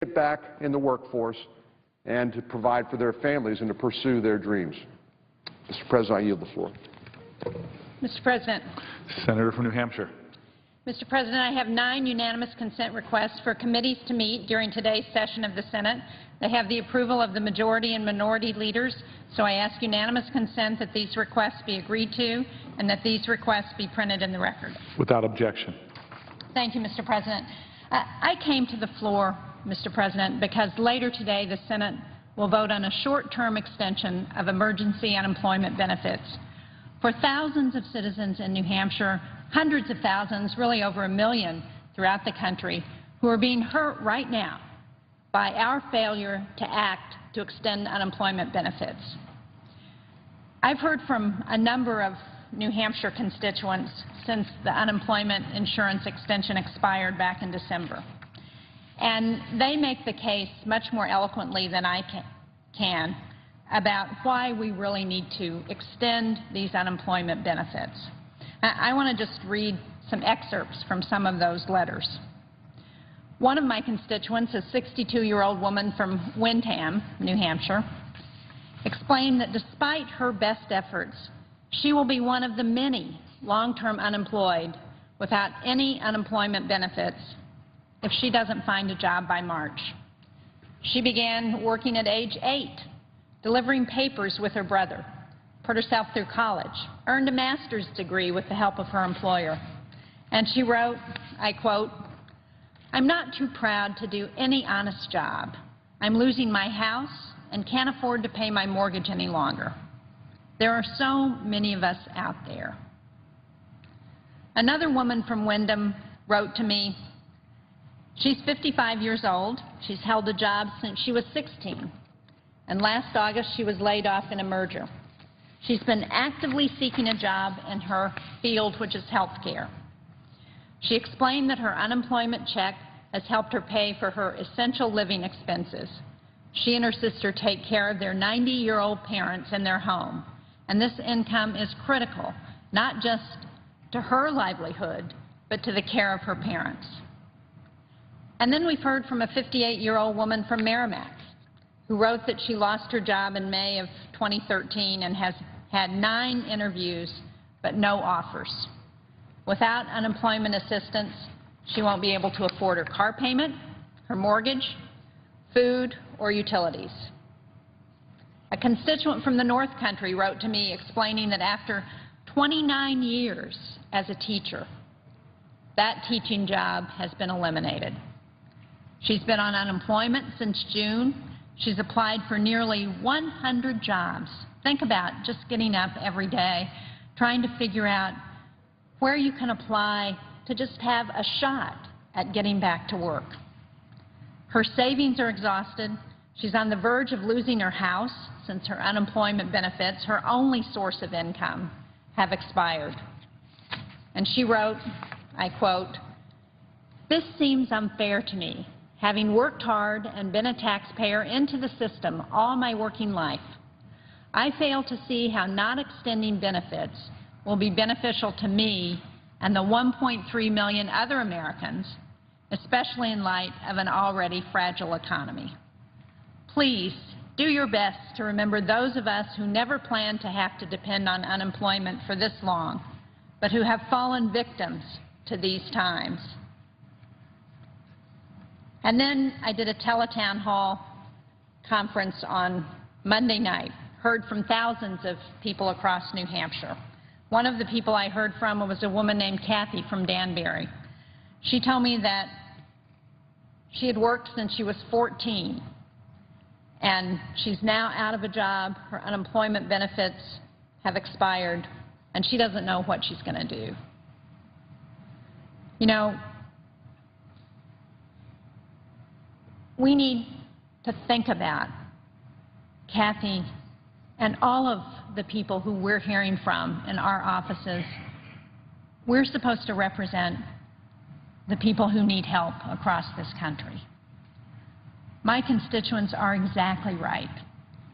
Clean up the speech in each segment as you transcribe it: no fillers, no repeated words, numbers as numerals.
get back in the workforce and to provide for their families and to pursue their dreams. Mr. President, I yield the floor. Mr. President. Senator from New Hampshire. Mr. President, I have 9 unanimous consent requests for committees to meet during today's session of the Senate. They have the approval of the majority and minority leaders, so I ask unanimous consent that these requests be agreed to and that these requests be printed in the record. Without objection. Thank you, Mr. President. I came to the floor, Mr. President, because later today the Senate will vote on a short-term extension of emergency unemployment benefits for thousands of citizens in New Hampshire, hundreds of thousands, really over 1 million throughout the country, who are being hurt right now by our failure to act to extend unemployment benefits. I've heard from a number of New Hampshire constituents since the unemployment insurance extension expired back in December. And they make the case much more eloquently than I can about why we really need to extend these unemployment benefits. I want to just read some excerpts from some of those letters. One of my constituents, a 62-year-old woman from Windham, New Hampshire, explained that despite her best efforts, she will be one of the many long-term unemployed without any unemployment benefits if she doesn't find a job by March. She began working at age 8, delivering papers with her brother, put herself through college, earned a master's degree with the help of her employer. And she wrote, I quote, "I'm not too proud to do any honest job. I'm losing my house and can't afford to pay my mortgage any longer. There are so many of us out there." Another woman from Windham wrote to me, she's 55 years old. She's held a job since she was 16. And last August, she was laid off in a merger. She's been actively seeking a job in her field, which is health care. She explained that her unemployment check has helped her pay for her essential living expenses. She and her sister take care of their 90-year-old parents in their home, and this income is critical, not just to her livelihood, but to the care of her parents. And then we've heard from a 58-year-old woman from Merrimack who wrote that she lost her job in May of 2013 and has had 9 interviews but no offers. Without unemployment assistance, she won't be able to afford her car payment, her mortgage, food, or utilities. A constituent from the North Country wrote to me explaining that after 29 years as a teacher, that teaching job has been eliminated. She's been on unemployment since June. She's applied for nearly 100 jobs. Think about just getting up every day, trying to figure out where you can apply to just have a shot at getting back to work. Her savings are exhausted. She's on the verge of losing her house since her unemployment benefits, her only source of income, have expired. And she wrote, I quote, "This seems unfair to me, having worked hard and been a taxpayer into the system all my working life. I fail to see how not extending benefits will be beneficial to me and the 1.3 million other Americans, especially in light of an already fragile economy. Please do your best to remember those of us who never planned to have to depend on unemployment for this long, but who have fallen victims to these times." And then I did a teletown hall conference on Monday night, heard from thousands of people across New Hampshire. One of the people I heard from was a woman named Kathy from Danbury. She told me that she had worked since she was 14, and she's now out of a job. Her unemployment benefits have expired, and she doesn't know what she's going to do. You know, we need to think about Kathy and all of the people who we're hearing from in our offices. We're supposed to represent the people who need help across this country. My constituents are exactly right.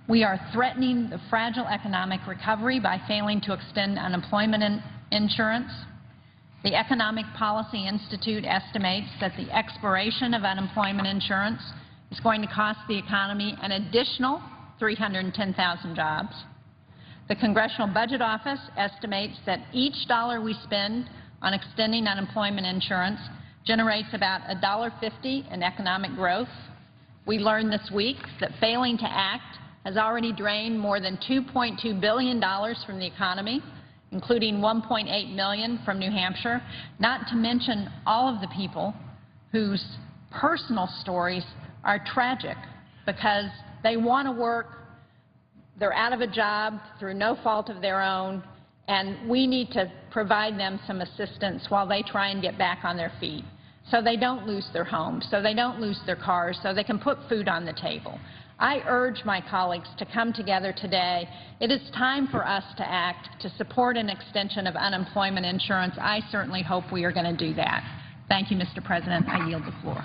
We are threatening the fragile economic recovery by failing to extend unemployment insurance. The Economic Policy Institute estimates that the expiration of unemployment insurance is going to cost the economy an additional 310,000 jobs. The Congressional Budget Office estimates that each dollar we spend on extending unemployment insurance generates about $1.50 in economic growth. We learned this week that failing to act has already drained more than $2.2 billion from the economy, including $1.8 million from New Hampshire, not to mention all of the people whose personal stories are tragic because they want to work, they're out of a job through no fault of their own, and we need to provide them some assistance while they try and get back on their feet so they don't lose their homes, so they don't lose their cars, so they can put food on the table. I urge my colleagues to come together today. It is time for us to act to support an extension of unemployment insurance. I certainly hope we are going to do that. Thank you, Mr. President. I yield the floor.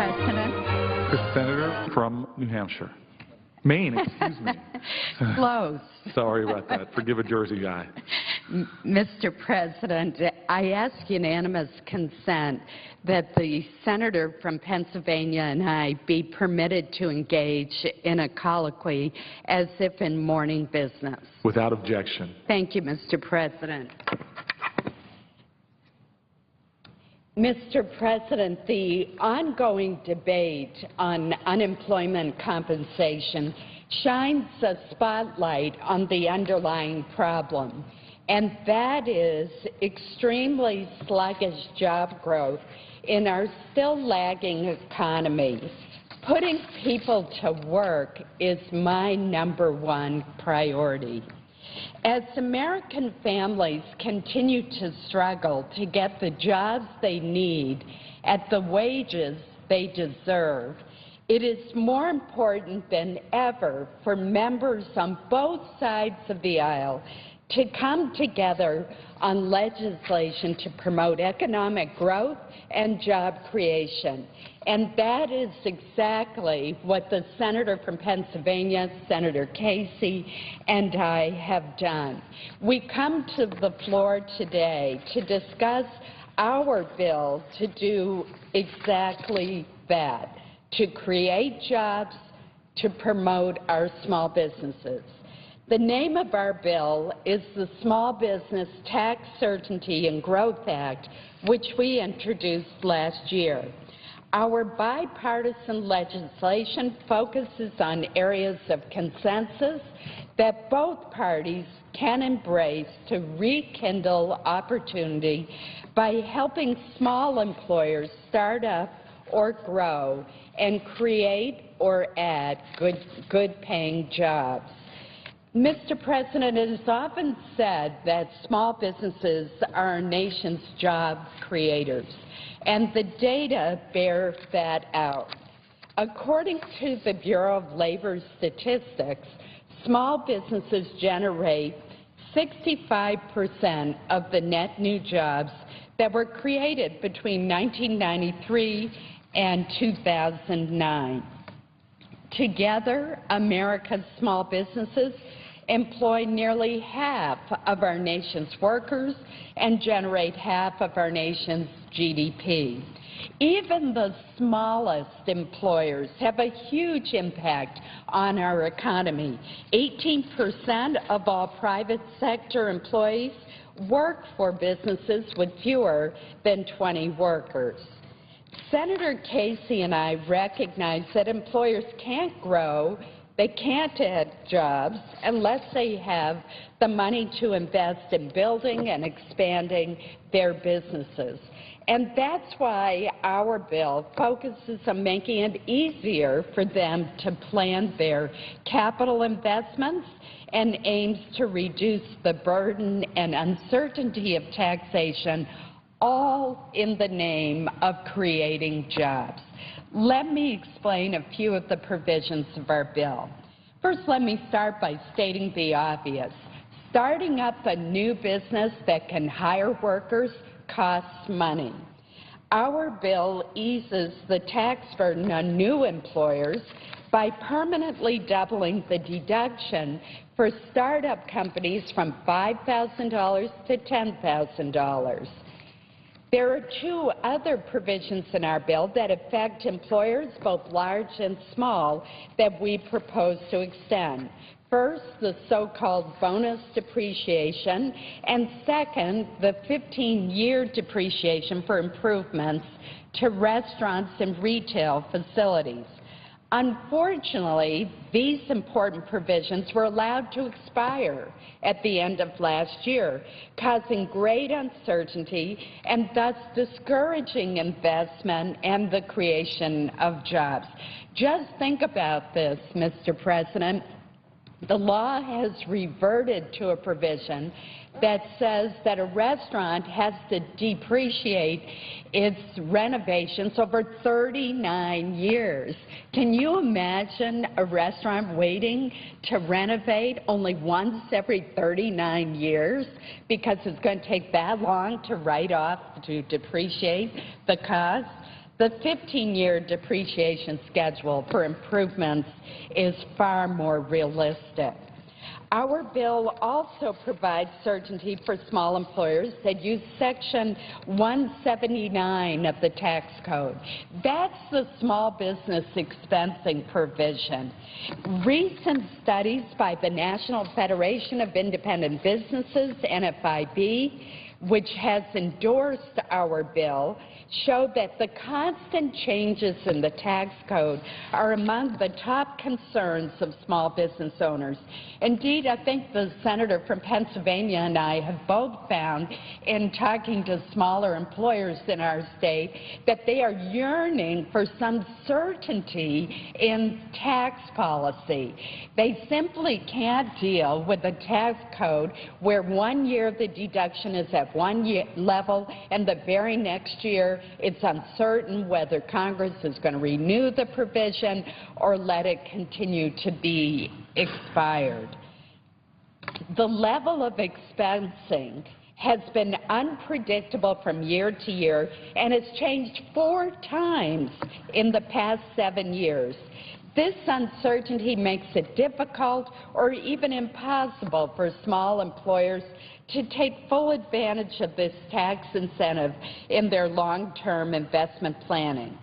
President. The senator from New Hampshire. Maine, excuse me. Close. Sorry about that. Forgive a Jersey guy. Mr. President, I ask unanimous consent that the senator from Pennsylvania and I be permitted to engage in a colloquy as if in morning business. Without objection. Thank you, Mr. President. Mr. President, the ongoing debate on unemployment compensation shines a spotlight on the underlying problem, and that is extremely sluggish job growth in our still lagging economy. Putting people to work is my #1 priority. As American families continue to struggle to get the jobs they need at the wages they deserve, it is more important than ever for members on both sides of the aisle to come together on legislation to promote economic growth and job creation. And that is exactly what the senator from Pennsylvania, Senator Casey, and I have done. We come to the floor today to discuss our bill to do exactly that, to create jobs, to promote our small businesses. The name of our bill is the Small Business Tax Certainty and Growth Act, which we introduced last year. Our bipartisan legislation focuses on areas of consensus that both parties can embrace to rekindle opportunity by helping small employers start up or grow and create or add good-paying jobs. Mr. President, it is often said that small businesses are our nation's job creators, and the data bear that out. According to the Bureau of Labor Statistics, small businesses generate 65% of the net new jobs that were created between 1993 and 2009. Together, America's small businesses employ nearly half of our nation's workers and generate half of our nation's GDP. Even the smallest employers have a huge impact on our economy. 18% of all private sector employees work for businesses with fewer than 20 workers. Senator Casey and I recognize that employers can't grow, they can't add jobs unless they have the money to invest in building and expanding their businesses. And that's why our bill focuses on making it easier for them to plan their capital investments and aims to reduce the burden and uncertainty of taxation, all in the name of creating jobs. Let me explain a few of the provisions of our bill. First, let me start by stating the obvious. Starting up a new business that can hire workers costs money. Our bill eases the tax burden on new employers by permanently doubling the deduction for startup companies from $5,000 to $10,000. There are two other provisions in our bill that affect employers, both large and small, that we propose to extend. First, the so-called bonus depreciation, and second, the 15-year depreciation for improvements to restaurants and retail facilities. Unfortunately, these important provisions were allowed to expire at the end of last year, causing great uncertainty and thus discouraging investment and the creation of jobs. Just think about this, Mr. President. The law has reverted to a provision that says that a restaurant has to depreciate its renovations over 39 years. Can you imagine a restaurant waiting to renovate only once every 39 years because it's going to take that long to write off, to depreciate the cost? The 15-year depreciation schedule for improvements is far more realistic. Our bill also provides certainty for small employers that use Section 179 of the tax code. That's the small business expensing provision. Recent studies by the National Federation of Independent Businesses, NFIB, which has endorsed our bill, show that the constant changes in the tax code are among the top concerns of small business owners. Indeed, I think the senator from Pennsylvania and I have both found in talking to smaller employers in our state that they are yearning for some certainty in tax policy. They simply can't deal with a tax code where 1 year the deduction is at one level and the very next year it's uncertain whether Congress is going to renew the provision or let it continue to be expired. The level of expensing has been unpredictable from year to year and has changed 4 times in the past 7 years. This uncertainty makes it difficult or even impossible for small employers to take full advantage of this tax incentive in their long-term investment planning.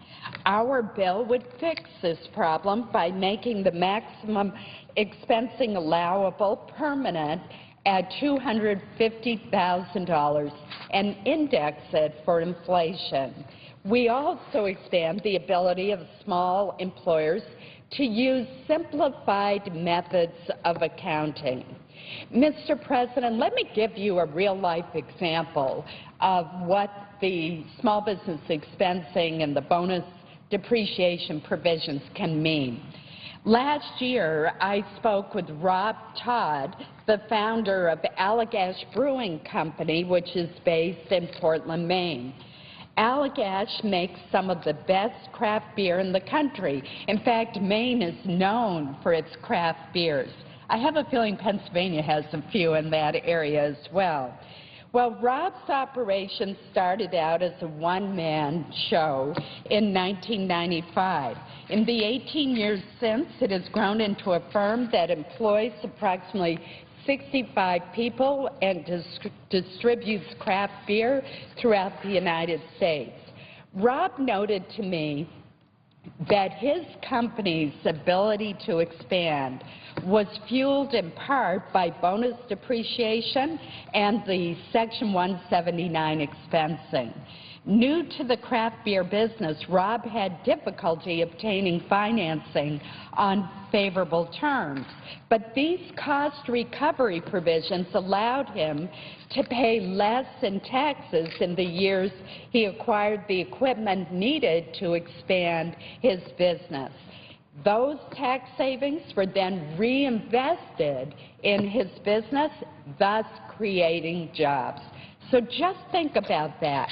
Our bill would fix this problem by making the maximum expensing allowable permanent at $250,000 and index it for inflation. We also expand the ability of small employers to use simplified methods of accounting. Mr. President, let me give you a real-life example of what the small business expensing and the bonus depreciation provisions can mean. Last year, I spoke with Rob Todd, the founder of Allagash Brewing Company, which is based in Portland, Maine. Allagash makes some of the best craft beer in the country. In fact, Maine is known for its craft beers. I have a feeling Pennsylvania has a few in that area as well. Well, Rob's operation started out as a one-man show in 1995. In the 18 years since, it has grown into a firm that employs approximately 65 people and distributes craft beer throughout the United States. Rob noted to me that his company's ability to expand was fueled in part by bonus depreciation and the Section 179 expensing. New to the craft beer business, Rob had difficulty obtaining financing on favorable terms, but these cost recovery provisions allowed him to pay less in taxes in the years he acquired the equipment needed to expand his business. Those tax savings were then reinvested in his business, thus creating jobs. So just think about that.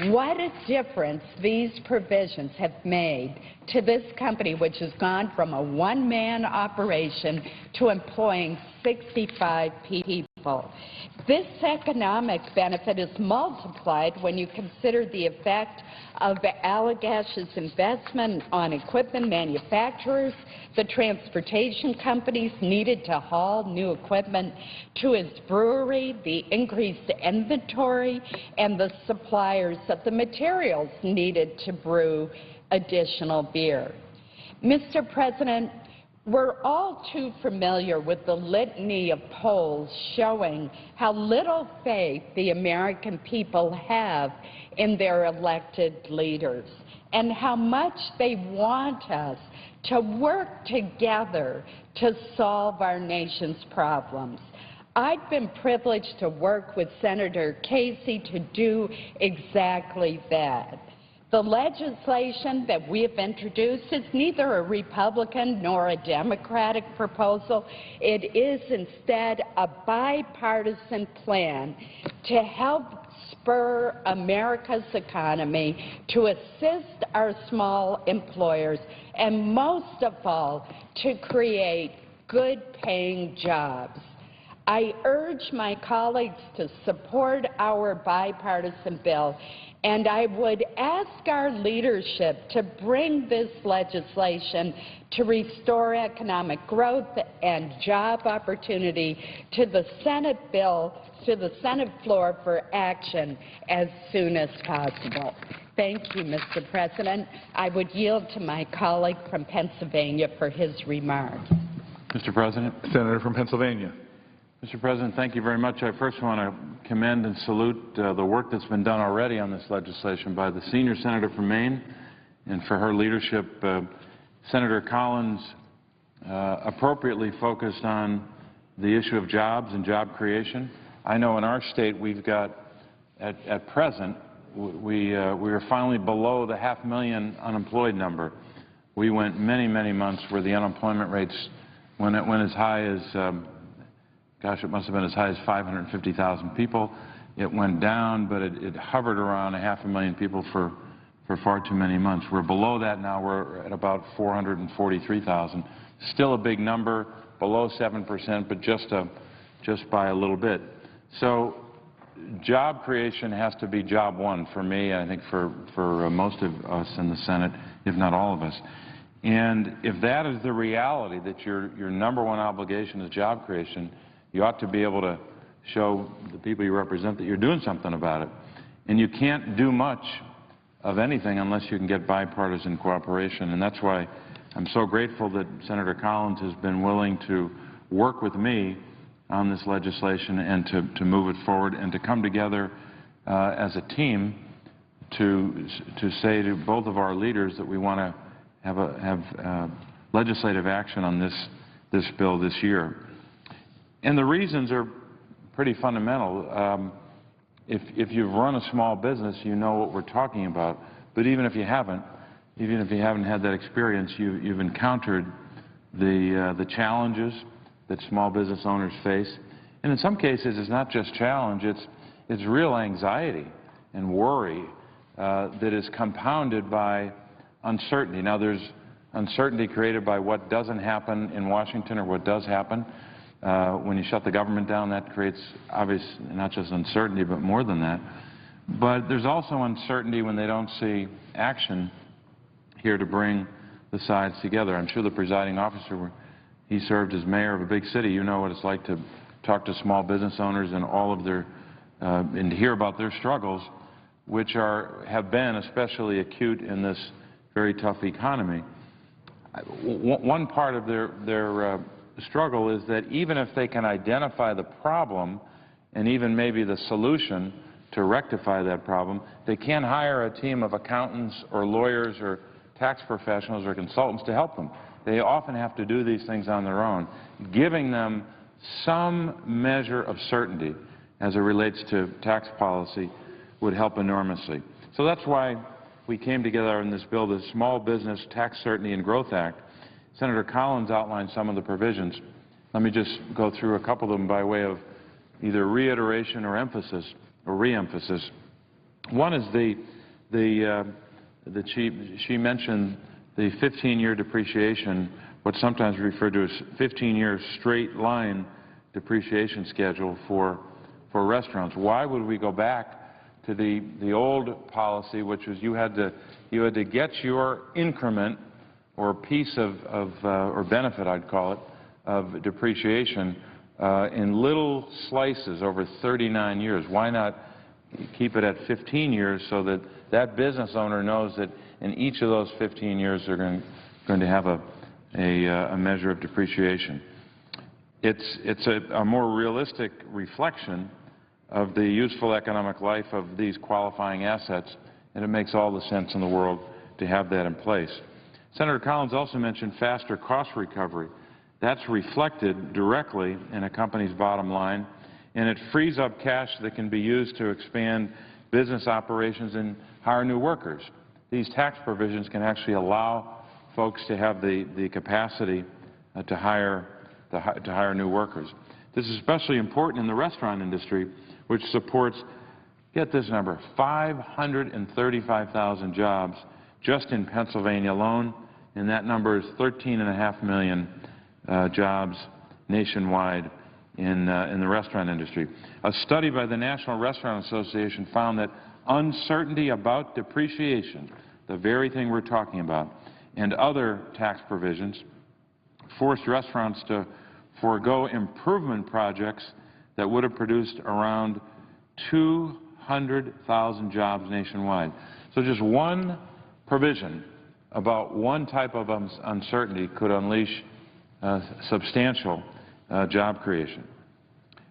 What a difference these provisions have made to this company, which has gone from a one-man operation to employing 65 people. This economic benefit is multiplied when you consider the effect of Allagash's investment on equipment manufacturers, the transportation companies needed to haul new equipment to his brewery, the increased inventory, and the suppliers of the materials needed to brew additional beer. Mr. President, we're all too familiar with the litany of polls showing how little faith the American people have in their elected leaders and how much they want us to work together to solve our nation's problems. I've been privileged to work with Senator Casey to do exactly that. The legislation that we have introduced is neither a Republican nor a Democratic proposal. It is instead a bipartisan plan to help spur America's economy, to assist our small employers, and most of all, to create good-paying jobs. I urge my colleagues to support our bipartisan bill, and I would ask our leadership to bring this legislation to restore economic growth and job opportunity to the Senate floor for action as soon as possible. Thank you, Mr. President. I would yield to my colleague from Pennsylvania for his remarks. Mr. President. Senator from Pennsylvania. Mr. President, thank you very much. I first want to commend and salute the work that's been done already on this legislation by the senior senator from Maine, and for her leadership. Senator Collins appropriately focused on the issue of jobs and job creation. I know in our state we've got, at present, we are finally below the 500,000 unemployed number. We went many, many months where the unemployment rates went as high as, gosh, it must have been as high as 550,000 people. It went down, but it hovered around 500,000 people for far too many months. We're below that now. We're at about 443,000. Still a big number, below 7%, but just by a little bit. So job creation has to be job one for me, and I think for most of us in the Senate, if not all of us. And if that is the reality, that your number one obligation is job creation, you ought to be able to show the people you represent that you're doing something about it. And you can't do much of anything unless you can get bipartisan cooperation. And that's why I'm so grateful that Senator Collins has been willing to work with me on this legislation and to move it forward and to come together as a team to say to both of our leaders that we want to have legislative action on this bill this year. And the reasons are pretty fundamental. If you've run a small business, you know what we're talking about. But even if you haven't had that experience, you've encountered the challenges that small business owners face. And in some cases, it's not just challenge, it's real anxiety and worry that is compounded by uncertainty. Now, there's uncertainty created by what doesn't happen in Washington or what does happen. When you shut the government down, that creates, obviously, not just uncertainty, but more than that. But there's also uncertainty when they don't see action here to bring the sides together. I'm sure the presiding officer, he served as mayor of a big city. You know what it's like to talk to small business owners and all of their, and to hear about their struggles, which have been especially acute in this very tough economy. One part of their struggle is that even if they can identify the problem and even maybe the solution to rectify that problem, they can't hire a team of accountants or lawyers or tax professionals or consultants to help them. They often have to do these things on their own. Giving them some measure of certainty as it relates to tax policy would help enormously. So that's why we came together in this bill, the Small Business Tax Certainty and Growth Act. Senator Collins outlined some of the provisions. Let me just go through a couple of them by way of either reiteration or emphasis or re-emphasis. One is she mentioned the 15-year depreciation, what's sometimes referred to as 15-year straight line depreciation schedule for restaurants. Why would we go back to the old policy, which was you had to get your increment or piece or benefit, I'd call it, of depreciation in little slices over 39 years? Why not keep it at 15 years so that that business owner knows that in each of those 15 years they're going to have a measure of depreciation? It's a more realistic reflection of the useful economic life of these qualifying assets, and it makes all the sense in the world to have that in place. Senator Collins also mentioned faster cost recovery. That's reflected directly in a company's bottom line, and it frees up cash that can be used to expand business operations and hire new workers. These tax provisions can actually allow folks to have the capacity to hire new workers. This is especially important in the restaurant industry, which supports, get this number, 535,000 jobs just in Pennsylvania alone, and that number is 13.5 million jobs nationwide. in the restaurant industry. A study by the National Restaurant Association found that uncertainty about depreciation, the very thing we're talking about, and other tax provisions forced restaurants to forego improvement projects that would have produced around 200,000 jobs nationwide. So just one provision about one type of uncertainty could unleash substantial job creation.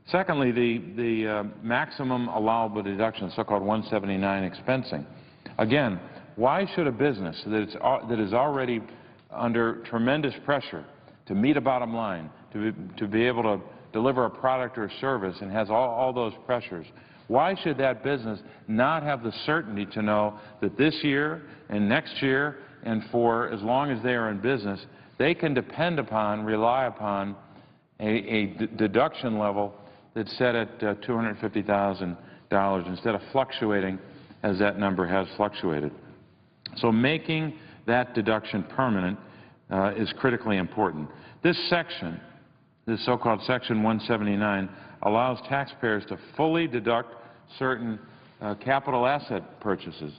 Secondly, the maximum allowable deduction, so-called 179 expensing. Again, why should a business that is already under tremendous pressure to meet a bottom line, to be able to deliver a product or a service and has all those pressures, why should that business not have the certainty to know that this year and next year and for as long as they are in business, they can depend upon, rely upon a deduction level that's set at $250,000 instead of fluctuating as that number has fluctuated. So making that deduction permanent is critically important. This section, this so-called Section 179, allows taxpayers to fully deduct certain capital asset purchases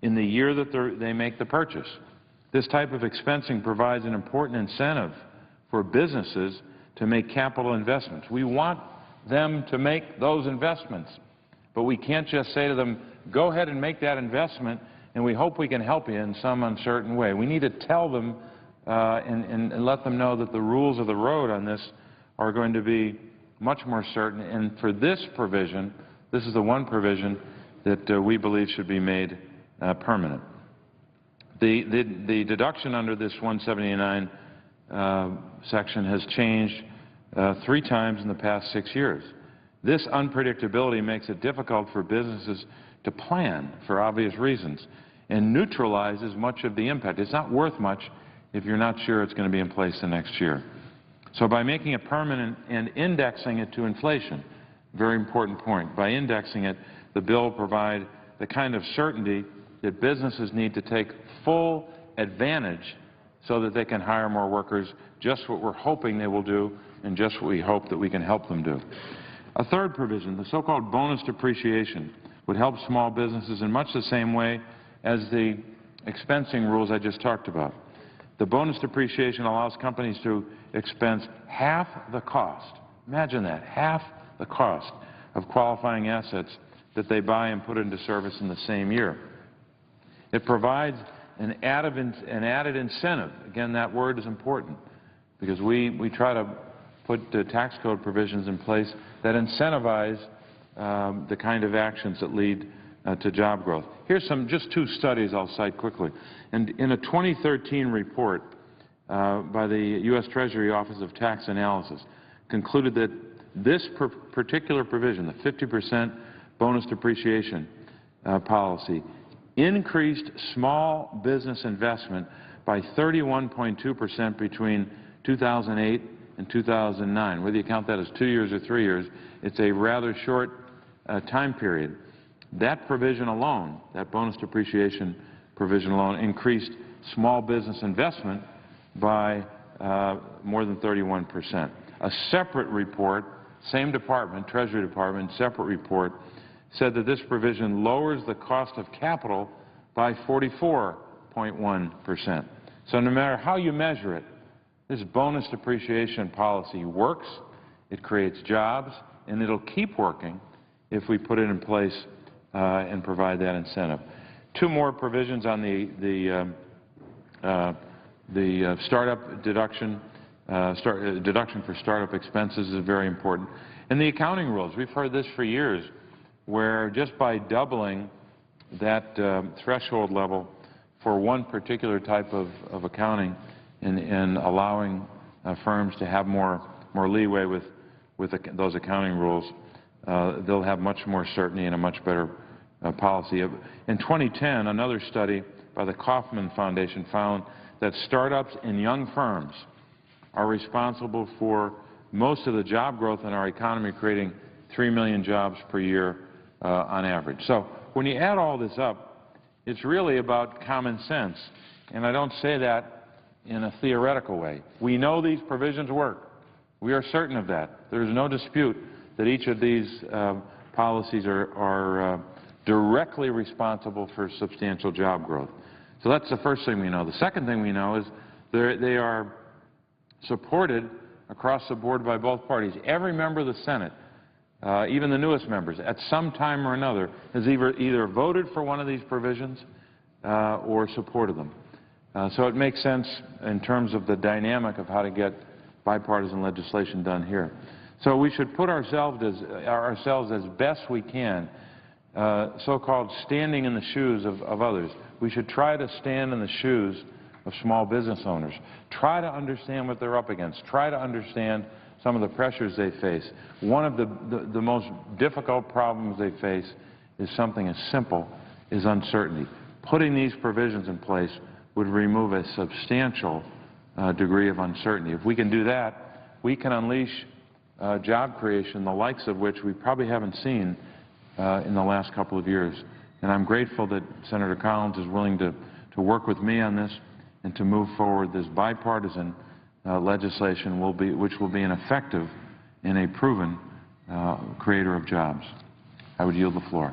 in the year that they make the purchase. This type of expensing provides an important incentive for businesses to make capital investments. We want them to make those investments, but we can't just say to them, go ahead and make that investment, and we hope we can help you in some uncertain way. We need to tell them and let them know that the rules of the road on this are going to be much more certain. And for this provision, this is the one provision that we believe should be made permanent. The deduction under this 179 section has changed 3 times in the past 6 years. This unpredictability makes it difficult for businesses to plan for obvious reasons and neutralizes much of the impact. It's not worth much if you're not sure it's going to be in place the next year. So by making it permanent and indexing it to inflation, very important point, by indexing it, the bill will provide the kind of certainty that businesses need to take full advantage so that they can hire more workers, just what we're hoping they will do and just what we hope that we can help them do. A third provision, the so-called bonus depreciation, would help small businesses in much the same way as the expensing rules I just talked about. The bonus depreciation allows companies to expense half the cost, imagine that, half the cost of qualifying assets that they buy and put into service in the same year. It provides an added incentive. Again, that word is important because we try to put tax code provisions in place that incentivize the kind of actions that lead to job growth. Here's just 2 studies I'll cite quickly. And in a 2013 report by the U.S. Treasury Office of Tax Analysis concluded that this particular provision, the 50% bonus depreciation policy, increased small business investment by 31.2% between 2008 and 2009. Whether you count that as 2 years or 3 years, it's a rather short time period. That provision alone, that bonus depreciation provision alone, increased small business investment by more than 31%. A separate report, same department, Treasury Department, separate report, said that this provision lowers the cost of capital by 44.1%. So no matter how you measure it, this bonus depreciation policy works, it creates jobs, and it'll keep working if we put it in place and provide that incentive. 2 more provisions on the startup deduction. Deduction for startup expenses is very important. And the accounting rules, we've heard this for years, where just by doubling that threshold level for one particular type of accounting and allowing firms to have more leeway with those accounting rules, they'll have much more certainty and a much better policy. In 2010, another study by the Kauffman Foundation found that startups and young firms are responsible for most of the job growth in our economy, creating 3 million jobs per year on average. So when you add all this up, it's really about common sense. And I don't say that in a theoretical way. We know these provisions work. We are certain of that. There is no dispute that each of these policies are directly responsible for substantial job growth. So that's the first thing we know. The second thing we know is they are supported across the board by both parties. Every member of the Senate, even the newest members, at some time or another, has either voted for one of these provisions or supported them. So it makes sense in terms of the dynamic of how to get bipartisan legislation done here. So we should put ourselves as best we can, so-called standing in the shoes of others. We should try to stand in the shoes of small business owners. Try to understand what they're up against. Try to understand some of the pressures they face. One of the most difficult problems they face is something as simple as uncertainty. Putting these provisions in place would remove a substantial degree of uncertainty. If we can do that, we can unleash job creation, the likes of which we probably haven't seen in the last couple of years. And I'm grateful that Senator Collins is willing to work with me on this and to move forward this bipartisan legislation which will be an effective and a proven creator of jobs. I would yield the floor.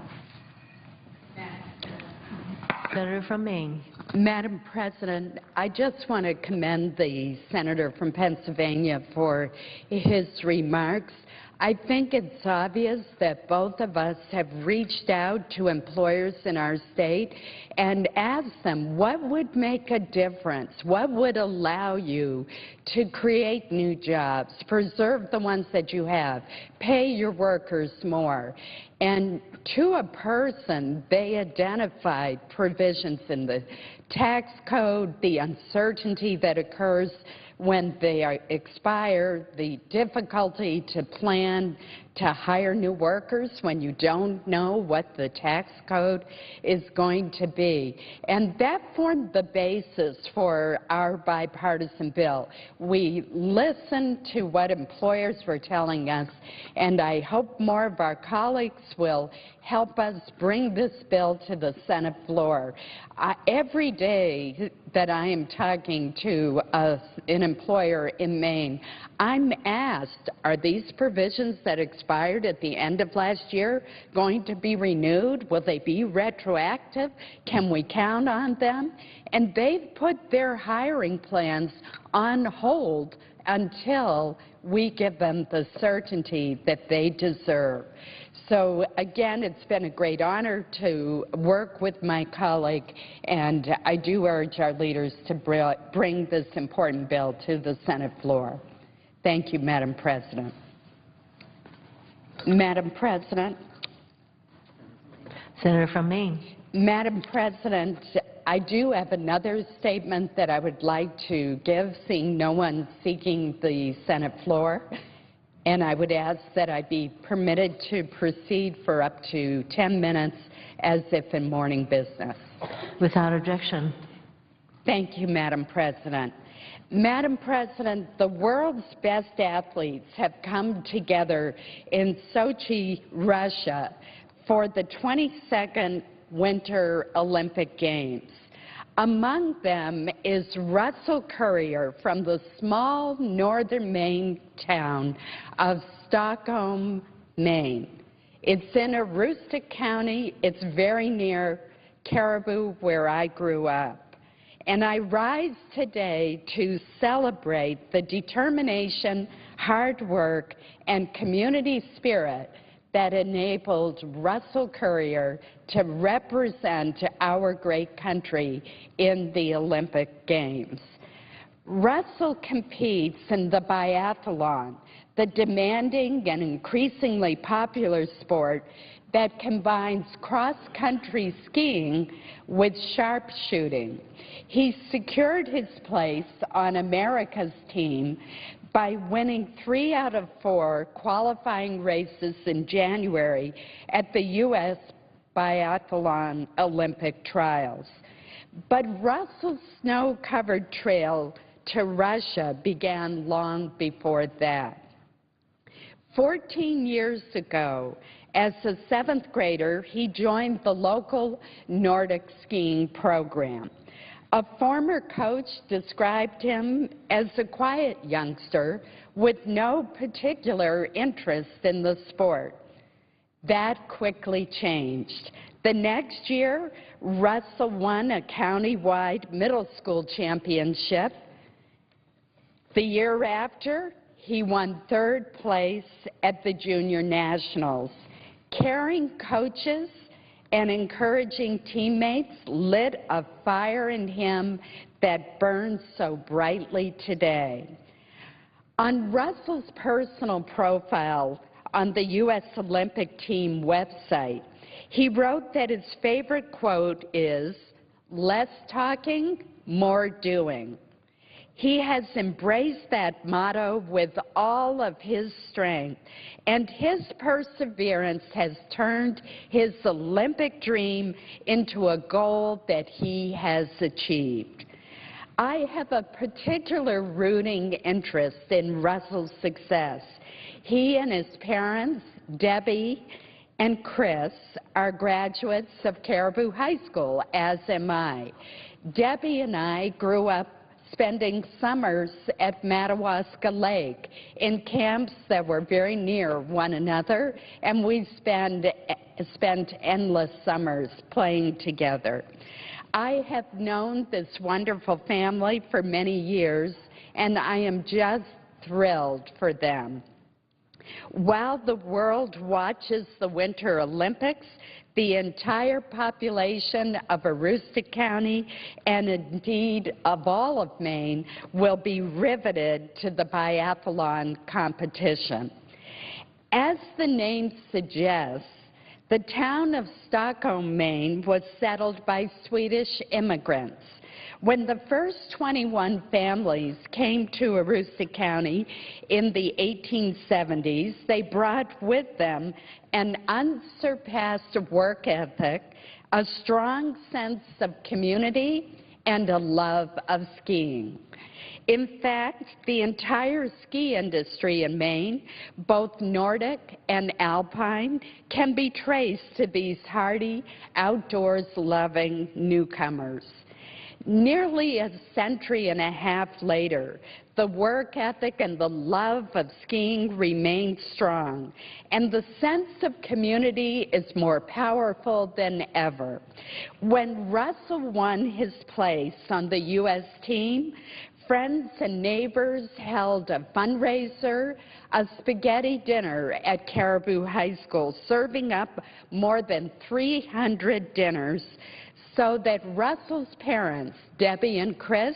Senator from Maine. Madam President, I just want to commend the senator from Pennsylvania for his remarks. I think it's obvious that both of us have reached out to employers in our state and asked them what would make a difference, what would allow you to create new jobs, preserve the ones that you have, pay your workers more. And to a person, they identified provisions in the tax code, the uncertainty that occurs when they expire, the difficulty to plan to hire new workers when you don't know what the tax code is going to be. And that formed the basis for our bipartisan bill. We listened to what employers were telling us, and I hope more of our colleagues will help us bring this bill to the Senate floor. Every day that I am talking to an employer in Maine, I'm asked, are these provisions that expired at the end of last year going to be renewed? Will they be retroactive? Can we count on them? And they've put their hiring plans on hold until we give them the certainty that they deserve. So, again, it's been a great honor to work with my colleague, and I do urge our leaders to bring this important bill to the Senate floor. Thank you, Madam President. Madam President. Senator from Maine. Madam President, I do have another statement that I would like to give, seeing no one seeking the Senate floor. And I would ask that I be permitted to proceed for up to 10 minutes as if in morning business. Without objection. Thank you, Madam President. Madam President, the world's best athletes have come together in Sochi, Russia for the 22nd Winter Olympic Games. Among them is Russell Currier from the small northern Maine town of Stockholm, Maine. It's in Aroostook County. It's very near Caribou, where I grew up. And I rise today to celebrate the determination, hard work, and community spirit that enabled Russell Currier to represent our great country in the Olympic Games. Russell competes in the biathlon, the demanding and increasingly popular sport that combines cross-country skiing with sharpshooting. He secured his place on America's team by winning 3 out of 4 qualifying races in January at the U.S. Biathlon Olympic Trials. But Russell's snow-covered trail to Russia began long before that. 14 years ago, as a 7th grader, he joined the local Nordic skiing program. A former coach described him as a quiet youngster with no particular interest in the sport. That quickly changed. The next year, Russell won a county-wide middle school championship. The year after, he won third place at the Junior Nationals. Caring coaches and encouraging teammates lit a fire in him that burns so brightly today. On Russell's personal profile on the U.S. Olympic team website, he wrote that his favorite quote is, "Less talking, more doing." He has embraced that motto with all of his strength, and his perseverance has turned his Olympic dream into a goal that he has achieved. I have a particular rooting interest in Russell's success. He and his parents, Debbie and Chris, are graduates of Caribou High School, as am I. Debbie and I grew up spending summers at Madawaska Lake in camps that were very near one another, and we spent endless summers playing together. I have known this wonderful family for many years, and I am just thrilled for them. While the world watches the Winter Olympics, the entire population of Aroostook County, and indeed of all of Maine, will be riveted to the biathlon competition. As the name suggests, the town of Stockholm, Maine was settled by Swedish immigrants. When the first 21 families came to Aroostook County in the 1870s, they brought with them an unsurpassed work ethic, a strong sense of community, and a love of skiing. In fact, the entire ski industry in Maine, both Nordic and Alpine, can be traced to these hardy, outdoors-loving newcomers. Nearly a century and a half later, the work ethic and the love of skiing remain strong, and the sense of community is more powerful than ever. When Russell won his place on the U.S. team, friends and neighbors held a fundraiser, a spaghetti dinner at Caribou High School, serving up more than 300 dinners so that Russell's parents, Debbie and Chris,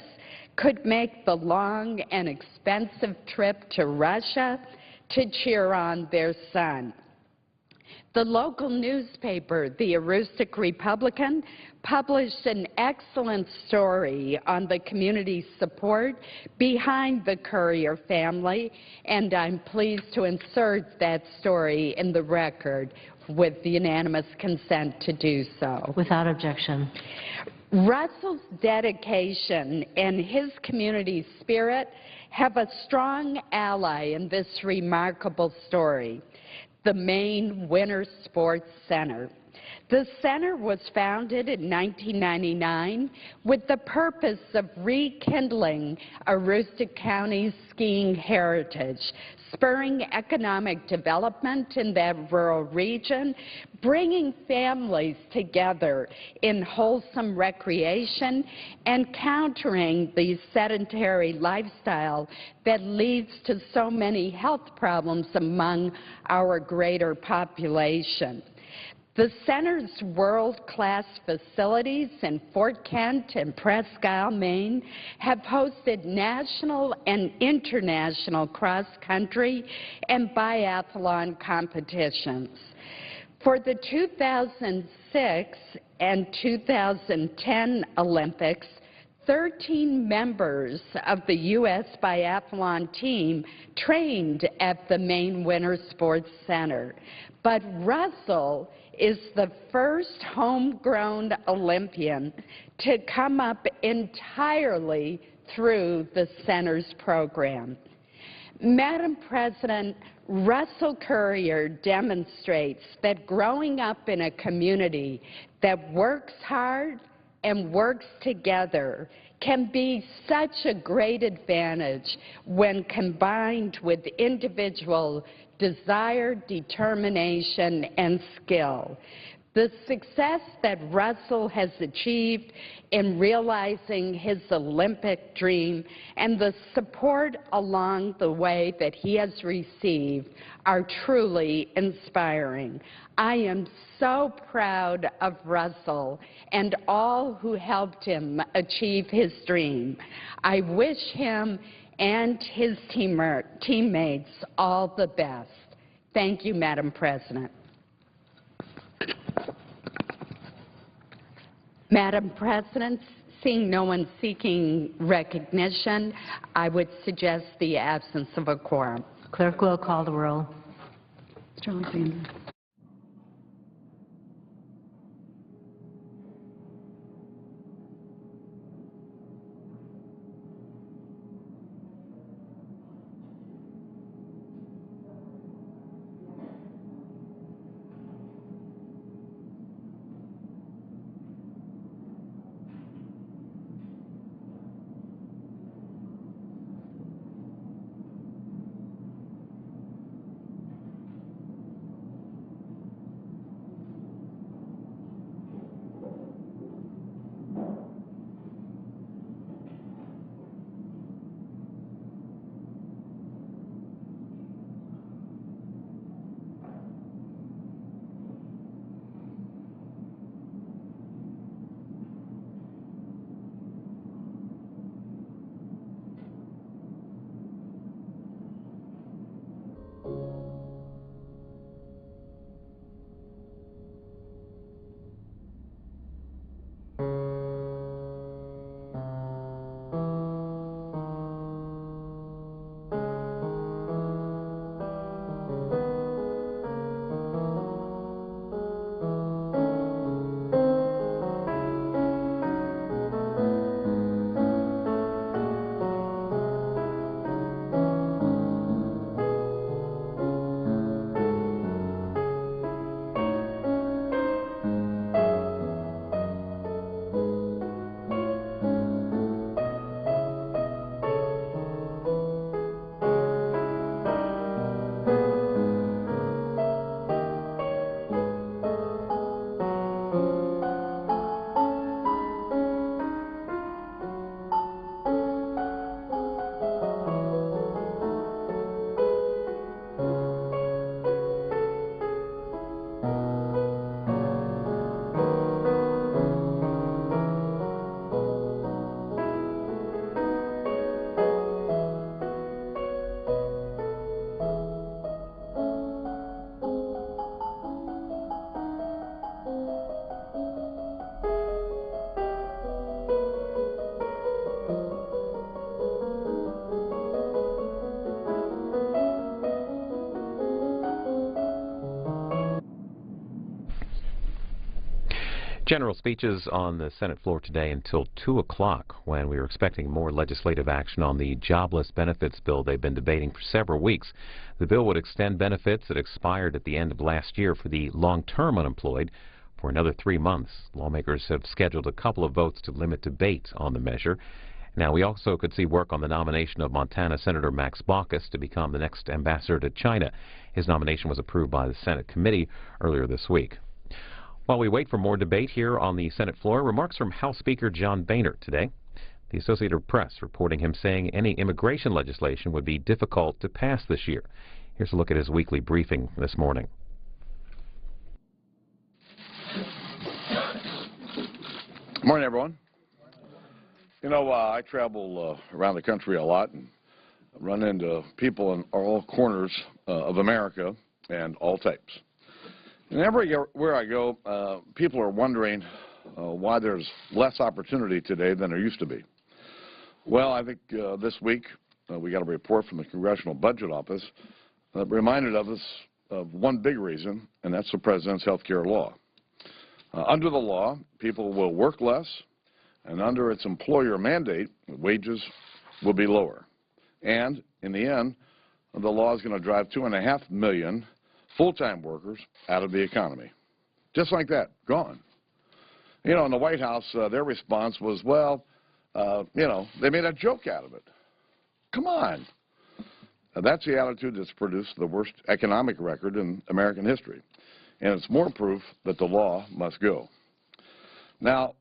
could make the long and expensive trip to Russia to cheer on their son. The local newspaper, the Aroostook Republican, published an excellent story on the community support behind the Courier family, and I'm pleased to insert that story in the record with the unanimous consent to do so. Without objection. Russell's dedication and his community spirit have a strong ally in this remarkable story, the Maine Winter Sports Center. The center was founded in 1999 with the purpose of rekindling Aroostook County's skiing heritage, spurring economic development in that rural region, bringing families together in wholesome recreation, and countering the sedentary lifestyle that leads to so many health problems among our greater population. The center's world-class facilities in Fort Kent and Presque Isle, Maine, have hosted national and international cross-country and biathlon competitions. For the 2006 and 2010 Olympics, 13 members of the U.S. biathlon team trained at the Maine Winter Sports Center. But Russell is the first homegrown Olympian to come up entirely through the center's program. Madam President, Russell Courier demonstrates that growing up in a community that works hard and works together can be such a great advantage when combined with individual desire, determination, and skill. The success that Russell has achieved in realizing his Olympic dream and the support along the way that he has received are truly inspiring. I am so proud of Russell and all who helped him achieve his dream. I wish him and his teammates all the best. Thank you, Madam President. Madam President, seeing no one seeking recognition, I would suggest the absence of a quorum. Clerk will call the roll. Mr. Alexander. General speeches on the Senate floor today until 2 o'clock, when we were expecting more legislative action on the jobless benefits bill they've been debating for several weeks. The bill would extend benefits that expired at the end of last year for the long-term unemployed for another 3 months. Lawmakers have scheduled a couple of votes to limit debate on the measure. Now, we also could see work on the nomination of Montana Senator Max Baucus to become the next ambassador to China. His nomination was approved by the Senate committee earlier this week. While we wait for more debate here on the Senate floor, remarks from House Speaker John Boehner today. The Associated Press reporting him saying any immigration legislation would be difficult to pass this year. Here's a look at his weekly briefing this morning. Good morning, everyone. You know, I travel around the country a lot and run into people in all corners of America and all types. And everywhere I go, people are wondering why there's less opportunity today than there used to be. Well, I think this week we got a report from the Congressional Budget Office that reminded us of one big reason, and that's the President's health care law. Under the law, people will work less, and under its employer mandate, wages will be lower. And in the end, the law is going to drive 2.5 million full-time workers out of the economy. Just like that, gone. You know, in the White House, their response was, well, you know, they made a joke out of it. Come on. That's the attitude that's produced the worst economic record in American history. And it's more proof that the law must go. Now,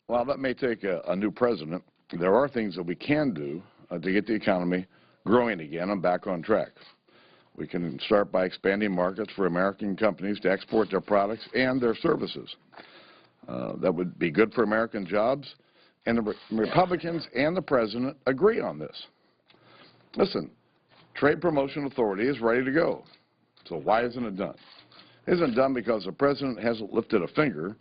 while that may take a new president, there are things that we can do to get the economy growing again and back on track. We can start by expanding markets for American companies to export their products and their services. That would be good for American jobs, and the Republicans and the president agree on this. Listen, Trade Promotion Authority is ready to go. So why isn't it done? It isn't done because the president hasn't lifted a finger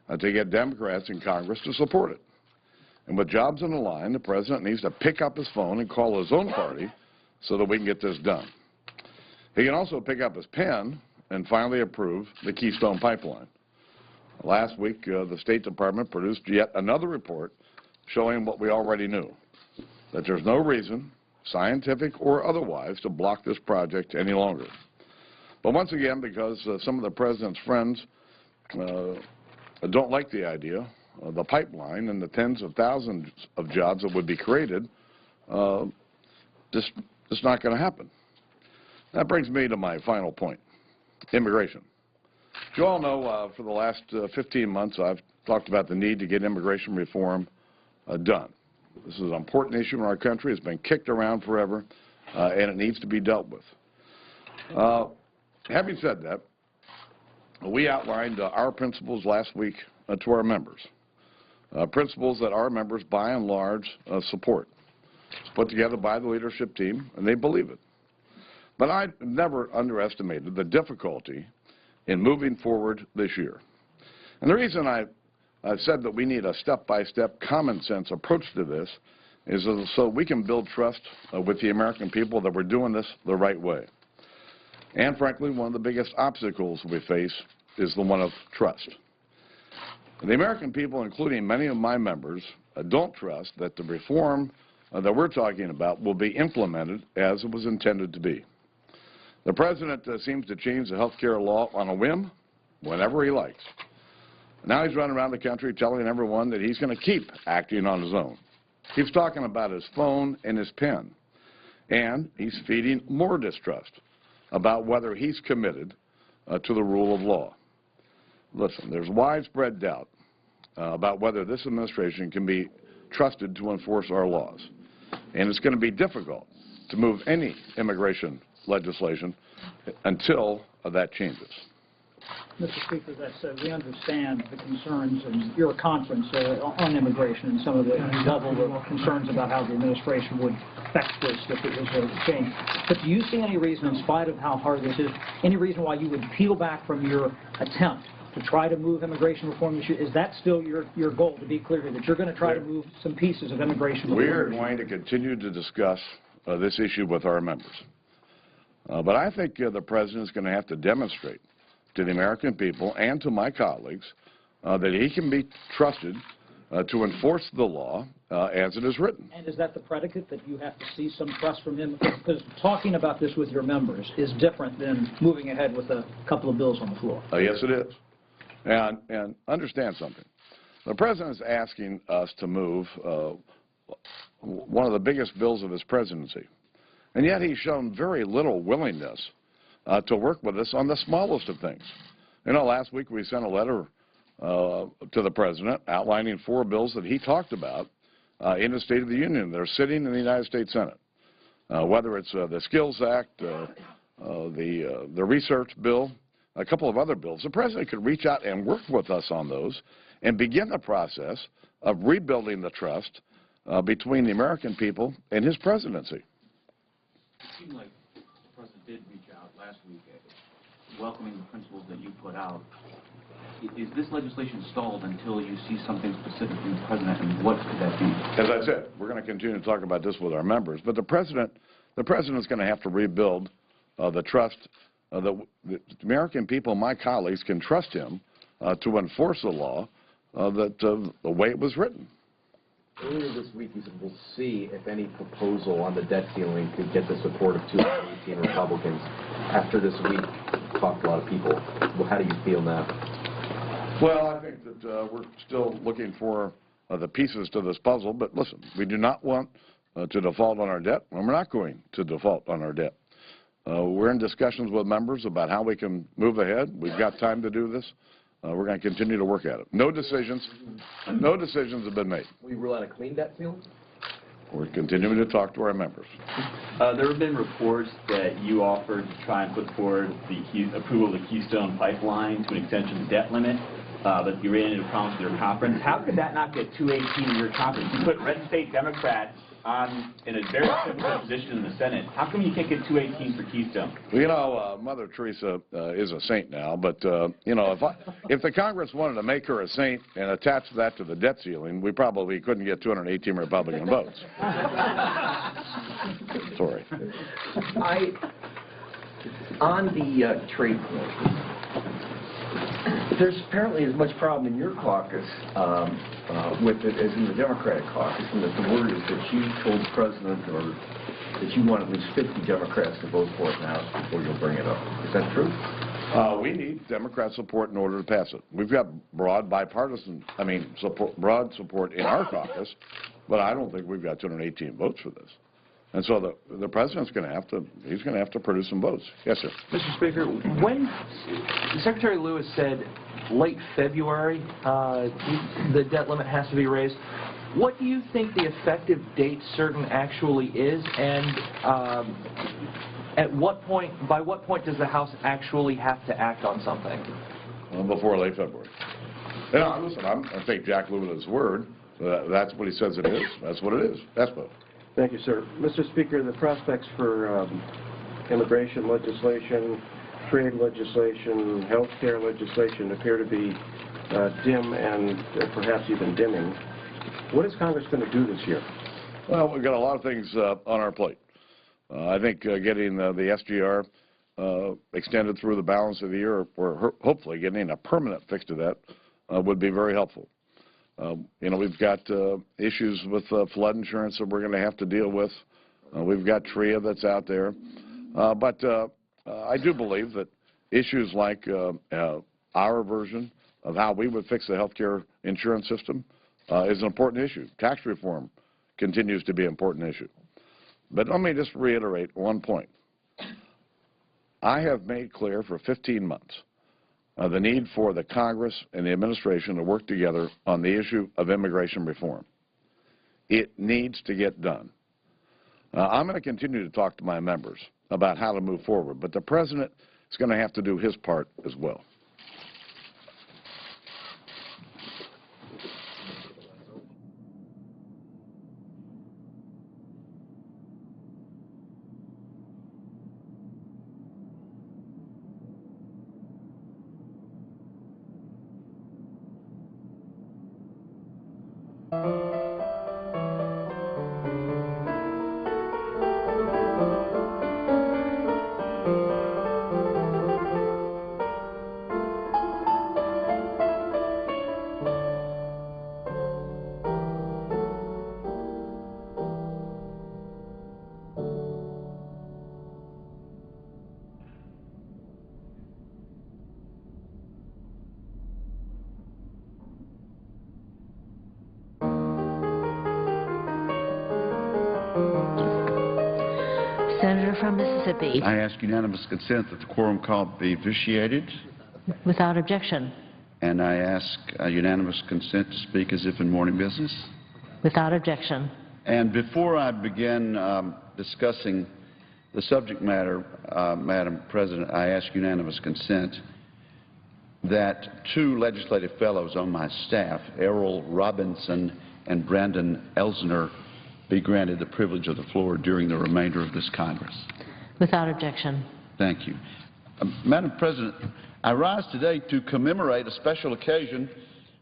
to get Democrats in Congress to support it. And with jobs on the line, the president needs to pick up his phone and call his own party so that we can get this done. He can also pick up his pen and finally approve the Keystone Pipeline. Last week, the State Department produced yet another report showing what we already knew, that there's no reason, scientific or otherwise, to block this project any longer. But once again, because some of the president's friends don't like the idea, the pipeline and the tens of thousands of jobs that would be created, just not going to happen. That brings me to my final point, immigration. You all know for the last 15 months I've talked about the need to get immigration reform done. This is an important issue in our country. It's been kicked around forever, and it needs to be dealt with. Having said that, we outlined our principles last week to our members, principles that our members, by and large, support. It's put together by the leadership team, and they believe it. But I've never underestimated the difficulty in moving forward this year. And the reason I've said that we need a step-by-step, common-sense approach to this is so we can build trust with the American people that we're doing this the right way. And frankly, one of the biggest obstacles we face is the one of trust. The American people, including many of my members, don't trust that the reform that we're talking about will be implemented as it was intended to be. The president seems to change the health care law on a whim whenever he likes. Now he's running around the country telling everyone that he's going to keep acting on his own. He's talking about his phone and his pen. And he's feeding more distrust about whether he's committed to the rule of law. Listen, there's widespread doubt about whether this administration can be trusted to enforce our laws. And it's going to be difficult to move any immigration legislation until that changes. Mr. Speaker, that said, we understand the concerns in your conference on immigration and some of the level of concerns about how the administration would affect this if it was a change. But do you see any reason, in spite of how hard this is, any reason why you would peel back from your attempt to try to move immigration reform issue? Is that still your goal, to be clear, that you're going to try to move some pieces of immigration reform? We're going to continue to discuss this issue with our members. But I think the president is going to have to demonstrate to the American people and to my colleagues that he can be trusted to enforce the law as it is written. And is that the predicate, that you have to see some trust from him? Because talking about this with your members is different than moving ahead with a couple of bills on the floor. Yes, it is. And understand something. The president is asking us to move one of the biggest bills of his presidency. And yet he's shown very little willingness to work with us on the smallest of things. You know, last week we sent a letter to the president outlining 4 bills that he talked about in the State of the Union that are sitting in the United States Senate, whether it's the Skills Act, the research bill, a couple of other bills. The president could reach out and work with us on those and begin the process of rebuilding the trust between the American people and his presidency. It seemed like the president did reach out last week, welcoming the principles that you put out. Is this legislation stalled until you see something specific from the president, and what could that be? As I said, we're going to continue to talk about this with our members, but the president is going to have to rebuild the trust that the American people, my colleagues, can trust him to enforce the law the way it was written. Earlier this week, you said we'll see if any proposal on the debt ceiling could get the support of 218 Republicans. After this week, talked to a lot of people. Well, how do you feel now? Well, I think that we're still looking for the pieces to this puzzle, but listen, we do not want to default on our debt, and we're not going to default on our debt. We're in discussions with members about how we can move ahead. We've got time to do this. We're going to continue to work at it. No decisions have been made. Will you rule out a clean debt ceiling? We're continuing to talk to our members. There have been reports that you offered to try and put forward the approval of the Keystone Pipeline to an extension of the debt limit, but you ran into problems with your conference. How could that not get 218 in your conference? You put red state Democrats in a very difficult position in the Senate. How come you can't get 218 for Keystone? Well, you know, Mother Teresa is a saint now, but, you know, if the Congress wanted to make her a saint and attach that to the debt ceiling, we probably couldn't get 218 Republican votes. Sorry. On the trade promotion, there's apparently as much problem in your caucus with it as in the Democratic caucus, and that the word is that you told the President or that you want at least 50 Democrats to vote for it in the House before you'll bring it up. Is that true? We need Democrat support in order to pass it. We've got broad support in our caucus, but I don't think we've got 218 votes for this. And so the President's going to have to produce some votes. Yes, sir. Mr. Speaker, when Secretary Lewis said late February the debt limit has to be raised, what do you think the effective date certain actually is, and by what point does the House actually have to act on something? Before late February. Yeah, listen, I take Jack Lewis' word. That's what he says it is. That's what it is. That's what. Thank you, sir. Mr. Speaker, the prospects for immigration legislation, trade legislation, health care legislation appear to be dim and perhaps even dimming. What is Congress going to do this year? Well, we've got a lot of things on our plate. I think getting the SGR extended through the balance of the year, or hopefully getting a permanent fix to that, would be very helpful. You know, we've got issues with flood insurance that we're going to have to deal with. We've got TRIA that's out there. But I do believe that issues like our version of how we would fix the health care insurance system is an important issue. Tax reform continues to be an important issue. But let me just reiterate one point. I have made clear for 15 months the need for the Congress and the administration to work together on the issue of immigration reform. It needs to get done. I'm going to continue to talk to my members about how to move forward, but the President is going to have to do his part as well. Senator from Mississippi. I ask unanimous consent that the quorum call be vitiated. Without objection. And I ask unanimous consent to speak as if in morning business. Without objection. And before I begin discussing the subject matter, Madam President, I ask unanimous consent that 2 legislative fellows on my staff, Errol Robinson and Brandon Elsner, be granted the privilege of the floor during the remainder of this Congress. Without objection. Thank you. Madam President, I rise today to commemorate a special occasion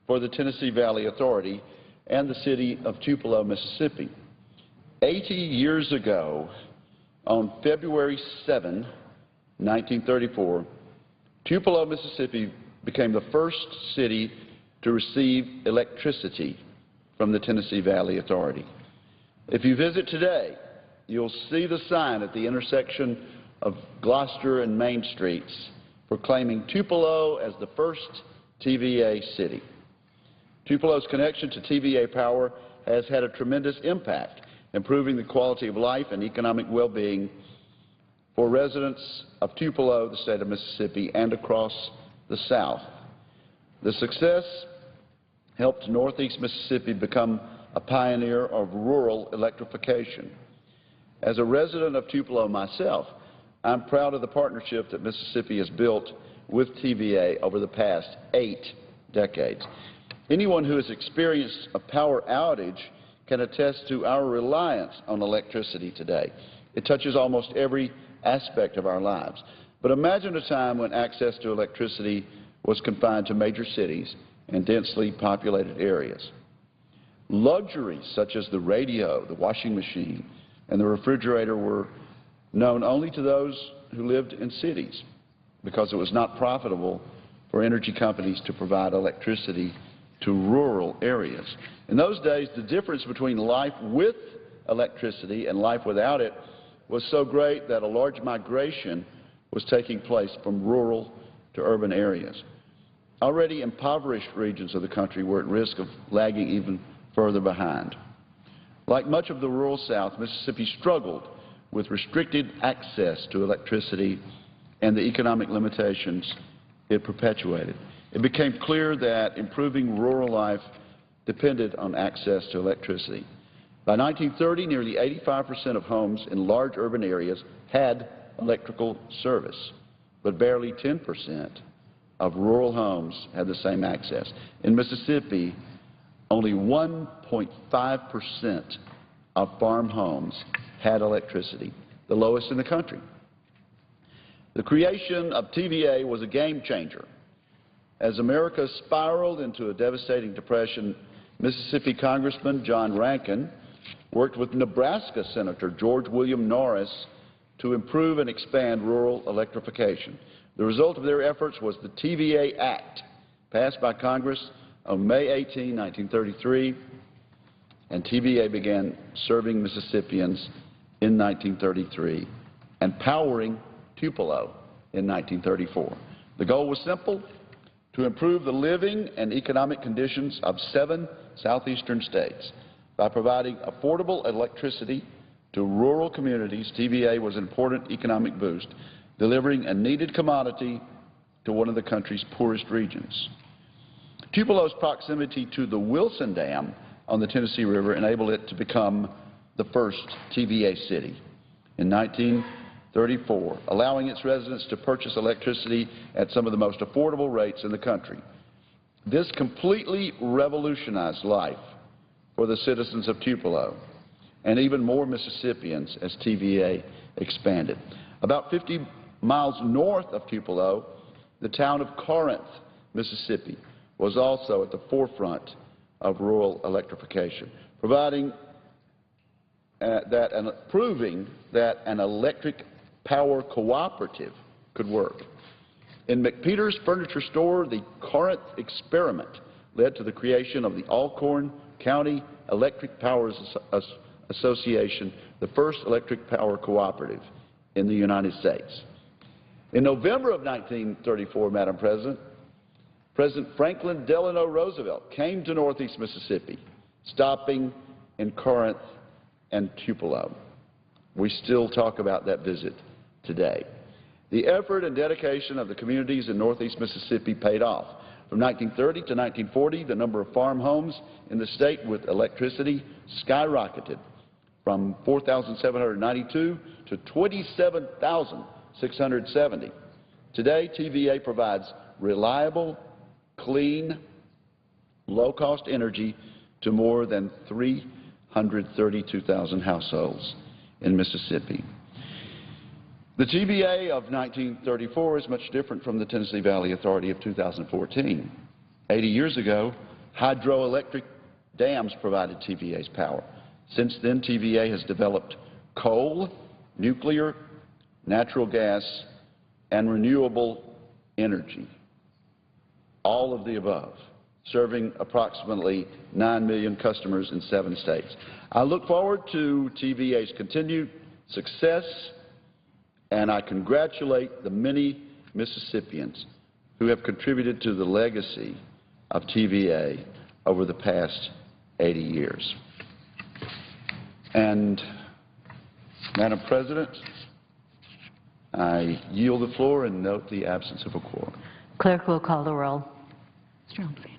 for the Tennessee Valley Authority and the city of Tupelo, Mississippi. 80 years ago, on February 7, 1934, Tupelo, Mississippi became the first city to receive electricity from the Tennessee Valley Authority. If you visit today, you'll see the sign at the intersection of Gloucester and Main Streets proclaiming Tupelo as the first TVA City. Tupelo's connection to TVA Power has had a tremendous impact, improving the quality of life and economic well-being for residents of Tupelo, the state of Mississippi, and across the South. The success helped Northeast Mississippi become a pioneer of rural electrification. As a resident of Tupelo myself, I'm proud of the partnership that Mississippi has built with TVA over the past 8 decades. Anyone who has experienced a power outage can attest to our reliance on electricity today. It touches almost every aspect of our lives. But imagine a time when access to electricity was confined to major cities and densely populated areas. Luxuries such as the radio, the washing machine, and the refrigerator were known only to those who lived in cities because it was not profitable for energy companies to provide electricity to rural areas. In those days, the difference between life with electricity and life without it was so great that a large migration was taking place from rural to urban areas. Already impoverished regions of the country were at risk of lagging even further behind. Like much of the rural South, Mississippi struggled with restricted access to electricity and the economic limitations it perpetuated. It became clear that improving rural life depended on access to electricity. By 1930, nearly 85% of homes in large urban areas had electrical service, but barely 10% of rural homes had the same access. In Mississippi, only 1.5% of farm homes had electricity, the lowest in the country. The creation of TVA was a game changer. As America spiraled into a devastating depression, Mississippi Congressman John Rankin worked with Nebraska Senator George William Norris to improve and expand rural electrification. The result of their efforts was the TVA Act, passed by Congress on May 18, 1933, and TVA began serving Mississippians in 1933 and powering Tupelo in 1934. The goal was simple: to improve the living and economic conditions of 7 southeastern states. By providing affordable electricity to rural communities, TVA was an important economic boost, delivering a needed commodity to one of the country's poorest regions. Tupelo's proximity to the Wilson Dam on the Tennessee River enabled it to become the first TVA city in 1934, allowing its residents to purchase electricity at some of the most affordable rates in the country. This completely revolutionized life for the citizens of Tupelo and even more Mississippians as TVA expanded. About 50 miles north of Tupelo, the town of Corinth, Mississippi, was also at the forefront of rural electrification, proving that an electric power cooperative could work. In McPeter's Furniture Store, the Corinth experiment led to the creation of the Alcorn County Electric Power Association, the first electric power cooperative in the United States. In November of 1934, Madam President, President Franklin Delano Roosevelt came to Northeast Mississippi, stopping in Corinth and Tupelo. We still talk about that visit today. The effort and dedication of the communities in Northeast Mississippi paid off. From 1930 to 1940, the number of farm homes in the state with electricity skyrocketed from 4,792 to 27,670. Today, TVA provides reliable, clean, low-cost energy to more than 332,000 households in Mississippi. The TVA of 1934 is much different from the Tennessee Valley Authority of 2014. 80 years ago, hydroelectric dams provided TVA's power. Since then, TVA has developed coal, nuclear, natural gas, and renewable energy, all of the above, serving approximately 9 million customers in 7 states. I look forward to TVA's continued success, and I congratulate the many Mississippians who have contributed to the legacy of TVA over the past 80 years. And, Madam President, I yield the floor and note the absence of a quorum. Clerk will call the roll. Mr. Alexander.